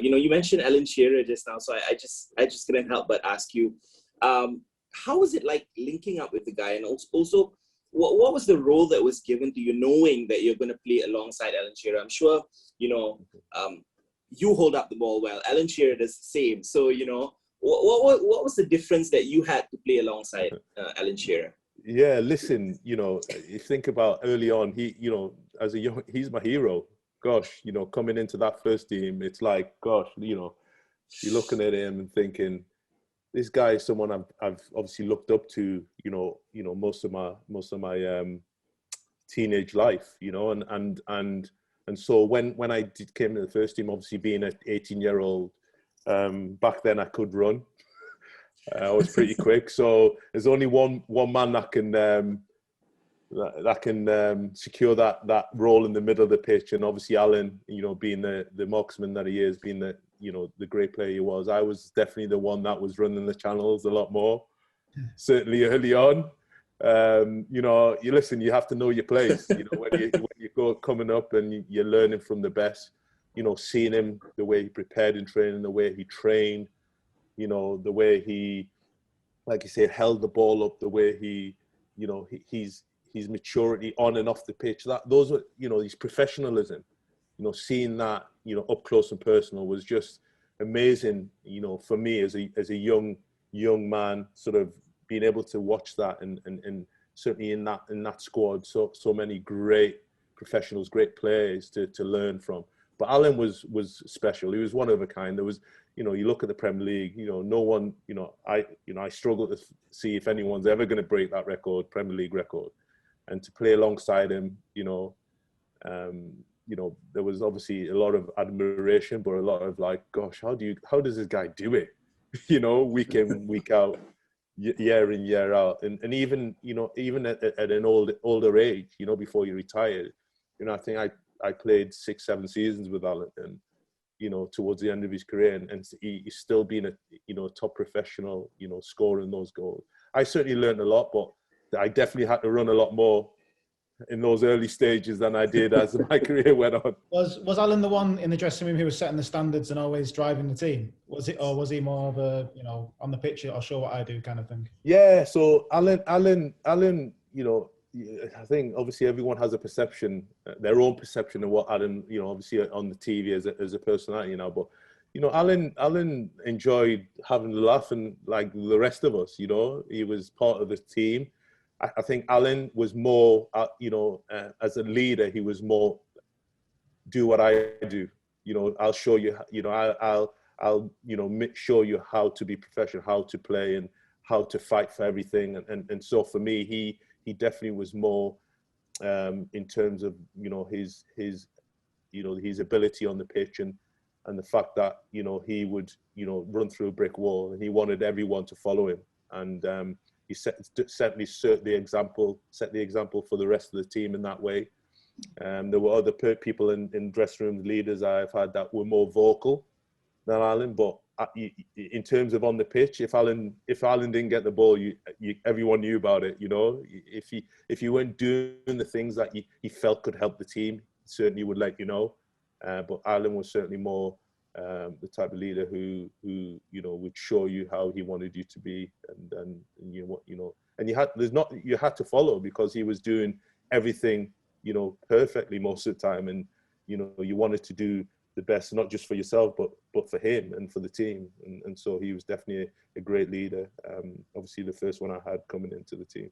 You mentioned Alan Shearer just now, so I just couldn't help but ask you, how was it like linking up with the guy, and also what was the role that was given to you, knowing that you're going to play alongside Alan Shearer? I'm sure you hold up the ball well. Alan Shearer does the same. So what was the difference that you had to play alongside Alan Shearer? Yeah, listen, you think about early on, he's my hero. Gosh, coming into that first team, it's like, gosh, you're looking at him and thinking, this guy is someone I've obviously looked up to, most of my teenage life, and so when I came to the first team, obviously being an 18-year-old, back then I could run. I was pretty quick, so there's only one man that can secure that role in the middle of the pitch, and obviously Alan, being the marksman that he is, being the great player he was, I was definitely the one that was running the channels a lot more. Certainly early on, you have to know your place. When you go coming up and you're learning from the best, seeing him, the way he prepared in training, the way he trained, the way he, like you said, held the ball up, the way his maturity on and off the pitch. Those were, his professionalism. Seeing that, up close and personal was just amazing. For me as a young man, sort of being able to watch that, and certainly in that squad, so many great professionals, great players to learn from. But Alan was special. He was one of a kind. There was, you look at the Premier League, no one, I struggle to see if anyone's ever going to break that record, Premier League record. And to play alongside him, there was obviously a lot of admiration, but a lot of like, gosh, how does this guy do it? Week in, week out, year in, year out. And even at an older age, before you retired, I think I played 6-7 seasons with Alan, and towards the end of his career, and he's still been a top professional, scoring those goals. I certainly learned a lot, but I definitely had to run a lot more in those early stages than I did as my career went on. Was Alan the one in the dressing room who was setting the standards and always driving the team? Was was he more of a, on the pitch, I'll show what I do kind of thing? Yeah, so Alan, I think obviously everyone has a perception, their own perception of what Alan, obviously on the TV as a personality now, but Alan enjoyed having a laugh, and like the rest of us, he was part of the team. I think Alan was more, as a leader, he was more, do what I do. I'll show you, I'll show you how to be professional, how to play, and how to fight for everything. And so for me, he definitely was more, in terms of, his ability on the pitch, and the fact that, he would, run through a brick wall, and he wanted everyone to follow him. And, he certainly set the example for the rest of the team in that way. There were other people in dressing rooms, leaders I've had that were more vocal than Alan, but in terms of on the pitch, if Alan didn't get the ball, everyone knew about it. If he weren't doing the things that he felt could help the team, he certainly would let you know. But Alan was certainly more the type of leader who would show you how he wanted you to be, and and you had to follow, because he was doing everything perfectly most of the time, and you wanted to do the best, not just for yourself but for him and for the team, and so he was definitely a great leader. Obviously the first one I had coming into the team.